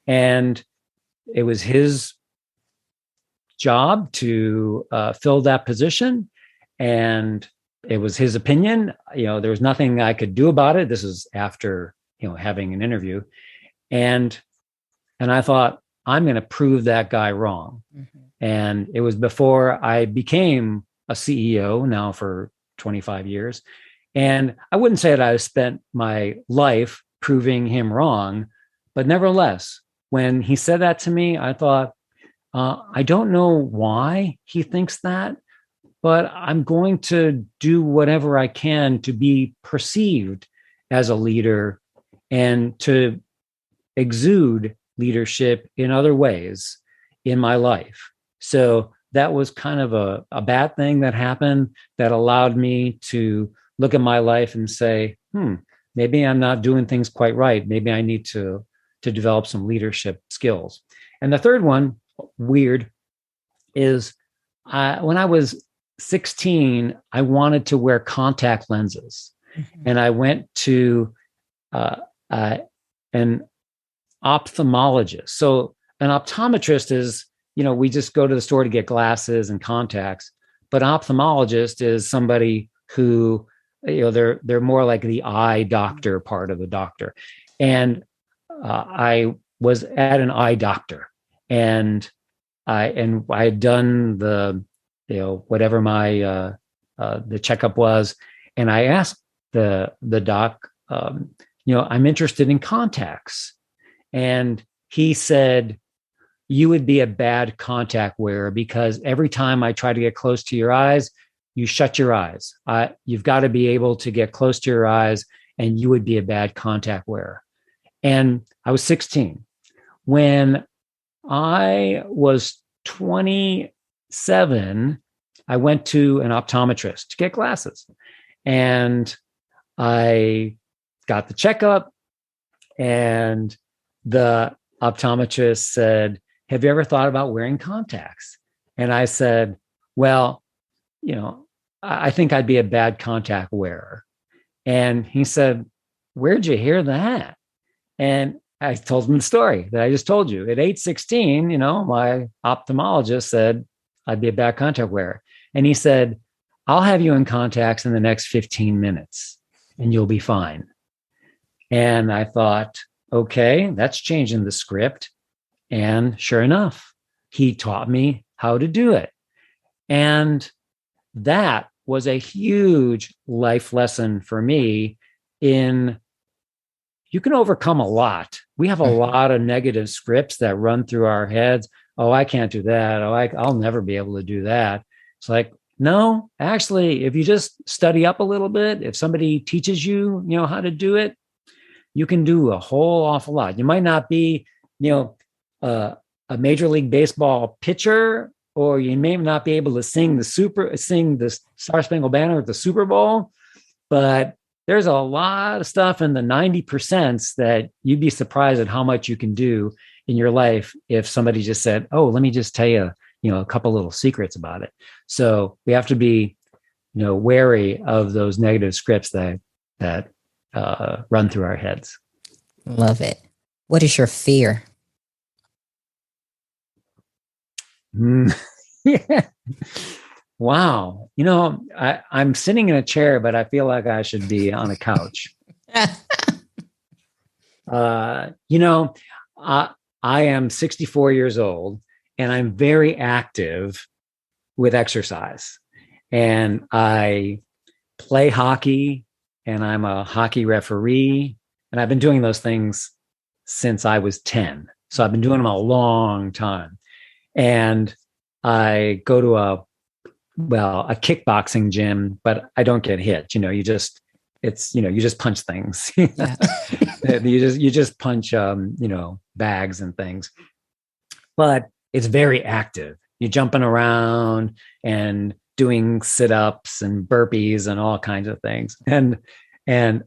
And it was his job to fill that position, and it was his opinion. You know, there was nothing I could do about it. This is after, you know, having an interview, and I thought, I'm going to prove that guy wrong. Mm-hmm. And it was before I became a CEO now for 25 years. And I wouldn't say that I spent my life proving him wrong, but nevertheless, when he said that to me, I thought, I don't know why he thinks that, but I'm going to do whatever I can to be perceived as a leader and to exude leadership in other ways in my life. So that was kind of a bad thing that happened that allowed me to look at my life and say, maybe I'm not doing things quite right. Maybe I need to develop some leadership skills. And the third one, weird, is when I was 16, I wanted to wear contact lenses. Mm-hmm. And I went to an ophthalmologist. So an optometrist is, we just go to the store to get glasses and contacts. But ophthalmologist is somebody who, they're more like the eye doctor part of the doctor. And I was at an eye doctor, and I had done the, whatever my the checkup was, and I asked the doc, I'm interested in contacts, and he said, you would be a bad contact wearer because every time I try to get close to your eyes, you shut your eyes. You've got to be able to get close to your eyes, and you would be a bad contact wearer. And I was 16. When I was 27, I went to an optometrist to get glasses, and I got the checkup, and the optometrist said, have you ever thought about wearing contacts? And I said, well, I think I'd be a bad contact wearer. And he said, where'd you hear that? And I told him the story that I just told you. At age 16, my ophthalmologist said I'd be a bad contact wearer. And he said, I'll have you in contacts in the next 15 minutes and you'll be fine. And I thought, okay, that's changing the script. And sure enough, he taught me how to do it. And that was a huge life lesson for me in you can overcome a lot. We have a lot of negative scripts that run through our heads. Oh, I can't do that. Oh, I'll never be able to do that. It's like, no, actually, if you just study up a little bit, if somebody teaches you, how to do it, you can do a whole awful lot. You might not be, a Major League Baseball pitcher, or you may not be able to sing the Star Spangled Banner at the Super Bowl, but there's a lot of stuff in the 90% that you'd be surprised at how much you can do in your life if somebody just said, oh, let me just tell you, a couple little secrets about it. So we have to be, wary of those negative scripts that run through our heads. Love it. What is your fear? Yeah. Wow. I'm sitting in a chair, but I feel like I should be on a couch. I am 64 years old, and I'm very active with exercise. And I play hockey, and I'm a hockey referee. And I've been doing those things since I was 10. So I've been doing them a long time. And I go to a kickboxing gym, but I don't get hit. You just punch things. Yeah. you just punch, bags and things, but it's very active. You're jumping around and doing sit-ups and burpees and all kinds of things. And I'm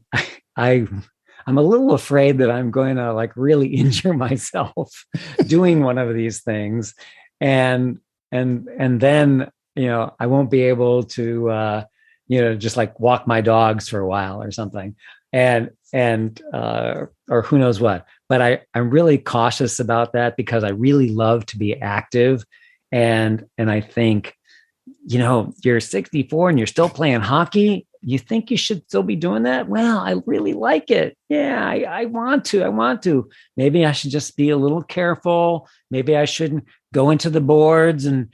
a little afraid that I'm going to really injure myself doing one of these things. And then, I won't be able to, just walk my dogs for a while or something, or who knows what. But I'm really cautious about that because I really love to be active. And I think, you're 64 and you're still playing hockey. You think you should still be doing that? Well, I really like it. Yeah, I want to. Maybe I should just be a little careful. Maybe I shouldn't go into the boards and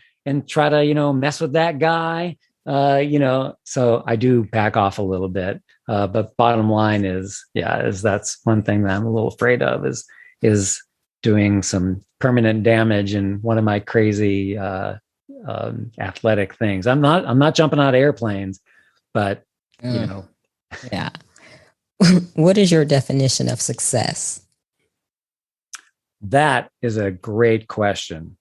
try to, mess with that guy. So I do back off a little bit. But bottom line is that's one thing that I'm a little afraid of is doing some permanent damage in one of my crazy athletic things. I'm not jumping out of airplanes, but Yeah. What is your definition of success? That is a great question.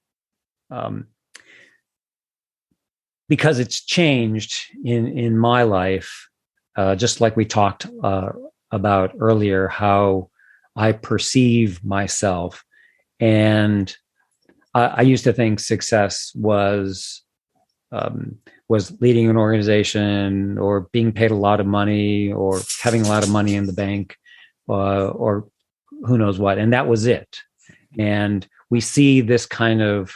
Because it's changed in my life, just like we talked about earlier, how I perceive myself. And I used to think success was was leading an organization or being paid a lot of money or having a lot of money in the bank, or who knows what. And that was it. And we see this kind of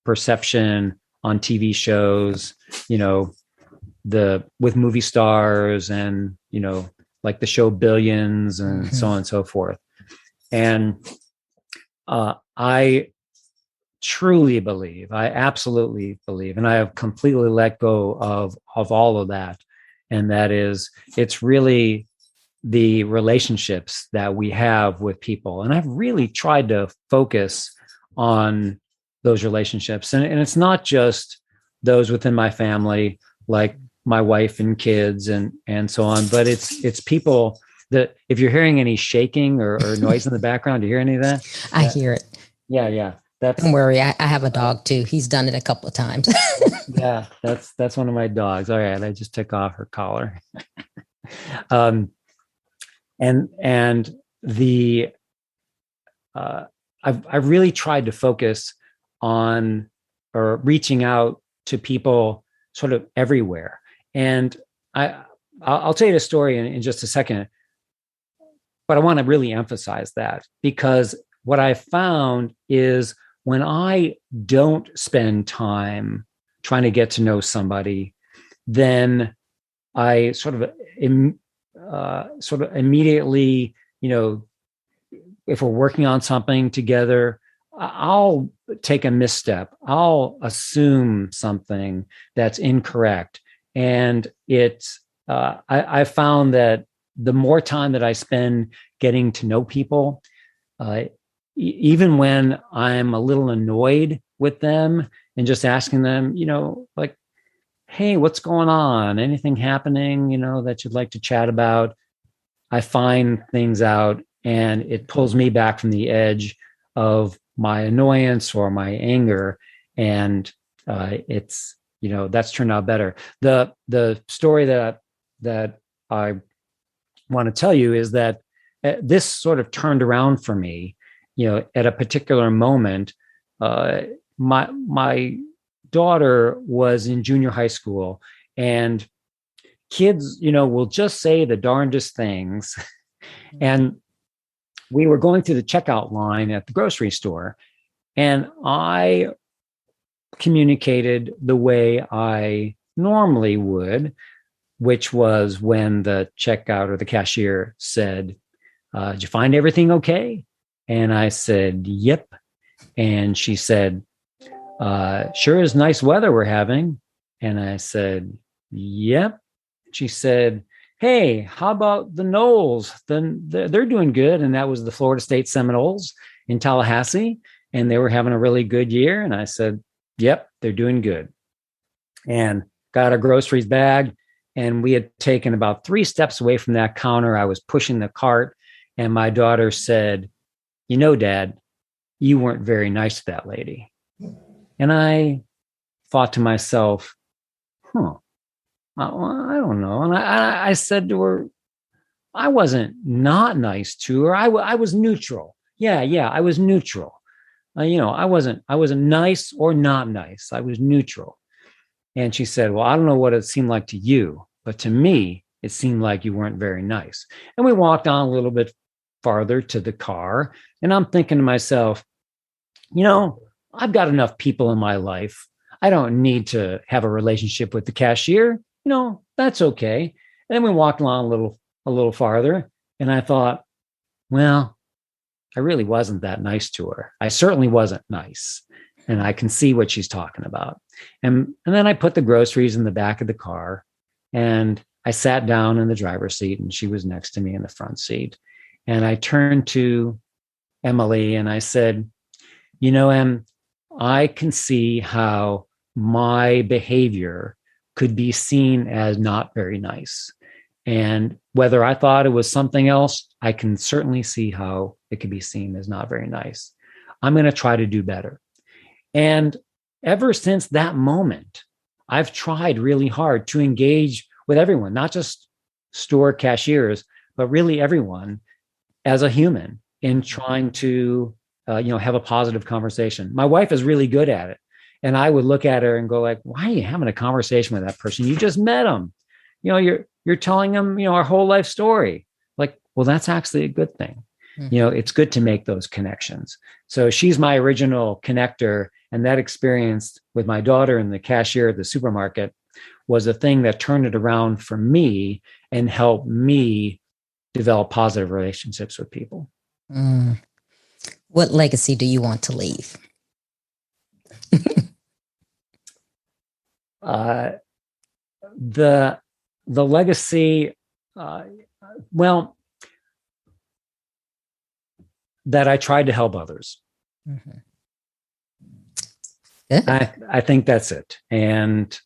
perception on TV shows, with movie stars and, like the show Billions and so on and so forth. And I truly believe, I absolutely believe, and I have completely let go of all of that. And that is, it's really the relationships that we have with people. And I've really tried to focus on those relationships. And it's not just those within my family, like my wife and kids and so on, but it's people that, if you're hearing any shaking or noise in the background, do you hear any of that? I hear it. Yeah. Don't worry. I have a dog too. He's done it a couple of times. Yeah, that's one of my dogs. All right. I just took off her collar. And the, I've really tried to focus on or reaching out to people sort of everywhere. And I'll tell you the story in just a second, but I want to really emphasize that, because what I found is when I don't spend time trying to get to know somebody, then I sort of immediately, if we're working on something together, I'll take a misstep. I'll assume something that's incorrect. And I found that the more time that I spend getting to know people, even when I'm a little annoyed with them and just asking them, like, hey, what's going on? Anything happening, that you'd like to chat about? I find things out, and it pulls me back from the edge of my annoyance or my anger. And it's, that's turned out better. The story that I want to tell you is that this sort of turned around for me, at a particular moment. My daughter was in junior high school, and kids, will just say the darndest things. And we were going through the checkout line at the grocery store, and I communicated the way I normally would, which was when the checkout or the cashier said, did you find everything okay? And I said, yep. And she said, sure is nice weather we're having. And I said, yep. She said, hey, how about the Knowles? Then they're doing good. And that was the Florida State Seminoles in Tallahassee. And they were having a really good year. And I said, yep, they're doing good. And got a groceries bag. And we had taken about 3 steps away from that counter. I was pushing the cart. And my daughter said, Dad, you weren't very nice to that lady. And I thought to myself, I don't know. And I said to her, I wasn't not nice to her. I was neutral. Yeah, I was neutral. I wasn't nice or not nice. I was neutral. And she said, well, I don't know what it seemed like to you, but to me, it seemed like you weren't very nice. And we walked on a little bit farther to the car. And I'm thinking to myself, I've got enough people in my life. I don't need to have a relationship with the cashier. That's okay. And then we walked along a little farther. And I thought, well, I really wasn't that nice to her. I certainly wasn't nice. And I can see what she's talking about. And then I put the groceries in the back of the car, and I sat down in the driver's seat, and she was next to me in the front seat. And I turned to Emily and I said, Em, I can see how my behavior could be seen as not very nice. And whether I thought it was something else, I can certainly see how it could be seen as not very nice. I'm going to try to do better. And ever since that moment, I've tried really hard to engage with everyone, not just store cashiers, but really everyone as a human in trying to, have a positive conversation. My wife is really good at it. And I would look at her and go like, why are you having a conversation with that person? You just met them. You're telling them, our whole life story. Like, well, that's actually a good thing. Mm-hmm. It's good to make those connections. So she's my original connector. And that experience with my daughter and the cashier at the supermarket was a thing that turned it around for me and helped me develop positive relationships with people. Mm. What legacy do you want to leave? The legacy, well, that I tried to help others. Mm-hmm. I think that's it. And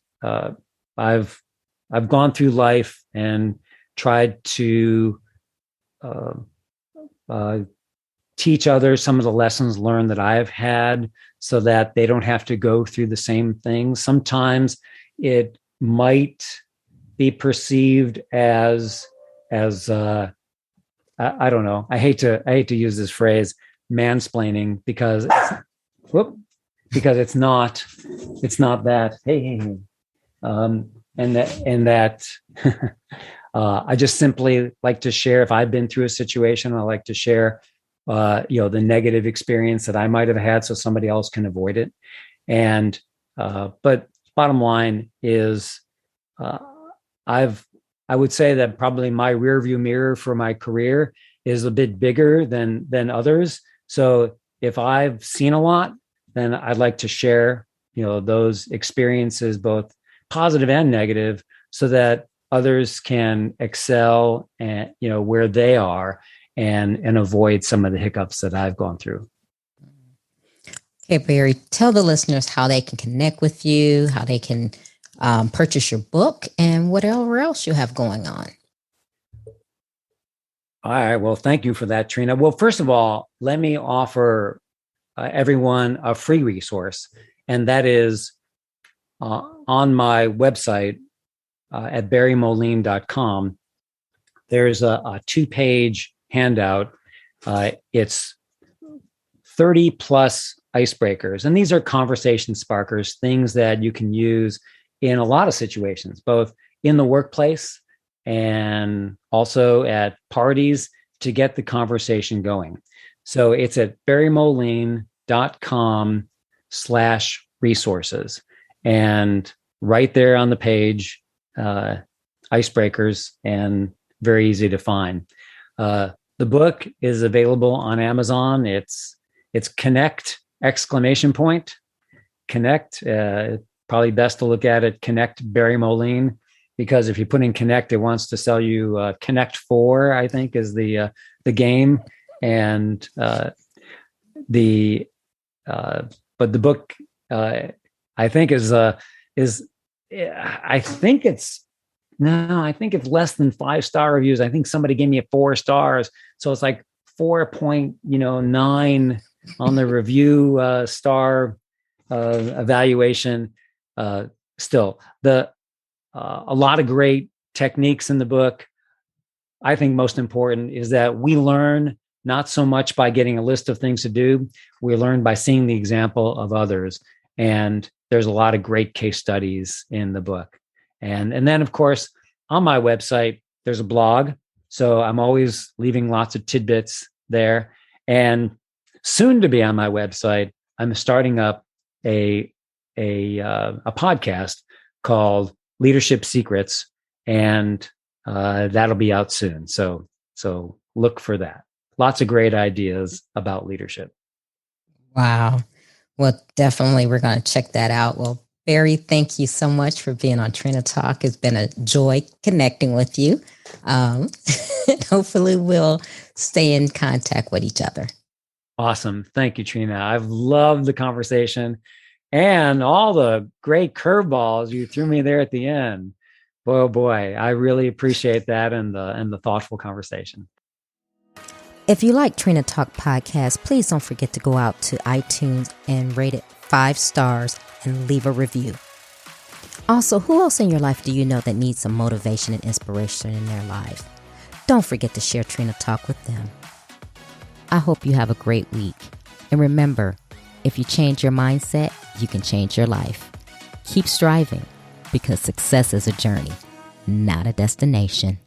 I've gone through life and tried to teach others some of the lessons learned that I've had, so that they don't have to go through the same things. Sometimes it might be perceived as I don't know. I hate to use this phrase, mansplaining, because it's not that. Hey. And that I just simply like to share. If I've been through a situation, I like to share the negative experience that I might have had, so somebody else can avoid it. And but bottom line is, I would say that probably my rearview mirror for my career is a bit bigger than others. So if I've seen a lot, then I'd like to share those experiences, both positive and negative, so that others can excel and where they are, and avoid some of the hiccups that I've gone through. Okay, Barry, tell the listeners how they can connect with you, how they can purchase your book, and whatever else you have going on. All right. Well, thank you for that, Trina. Well, first of all, let me offer everyone a free resource, and that is on my website at barrymoline.com. There's a 2-page handout. It's 30 plus icebreakers. And these are conversation sparkers, things that you can use in a lot of situations, both in the workplace and also at parties, to get the conversation going. So it's at barrymoline.com/resources. And right there on the page, icebreakers, and very easy to find. The book is available on Amazon. It's Connect ! Connect. Probably best to look at it, Connect Barry Moline, because if you put in Connect, it wants to sell you Connect 4, I think, is the game. And but the book, I think I think it's less than 5-star reviews. I think somebody gave me 4 stars. So it's like 4.9 on the review star evaluation. Still, a lot of great techniques in the book. I think most important is that we learn not so much by getting a list of things to do. We learn by seeing the example of others. And there's a lot of great case studies in the book. And then, of course, on my website, there's a blog. So I'm always leaving lots of tidbits there. And soon to be on my website, I'm starting up a podcast called Leadership Secrets, and that'll be out soon. So look for that. Lots of great ideas about leadership. Wow. Well, definitely we're going to check that out. Well, Barry, thank you so much for being on Trina Talk. It's been a joy connecting with you. Hopefully we'll stay in contact with each other. Awesome. Thank you, Trina. I've loved the conversation and all the great curveballs you threw me there at the end. Boy, oh boy, I really appreciate that and the thoughtful conversation. If you like Trina Talk podcast, please don't forget to go out to iTunes and rate it 5 stars and leave a review. Also, who else in your life do you know that needs some motivation and inspiration in their lives? Don't forget to share Trina Talk with them. I hope you have a great week. And remember, if you change your mindset, you can change your life. Keep striving because success is a journey, not a destination.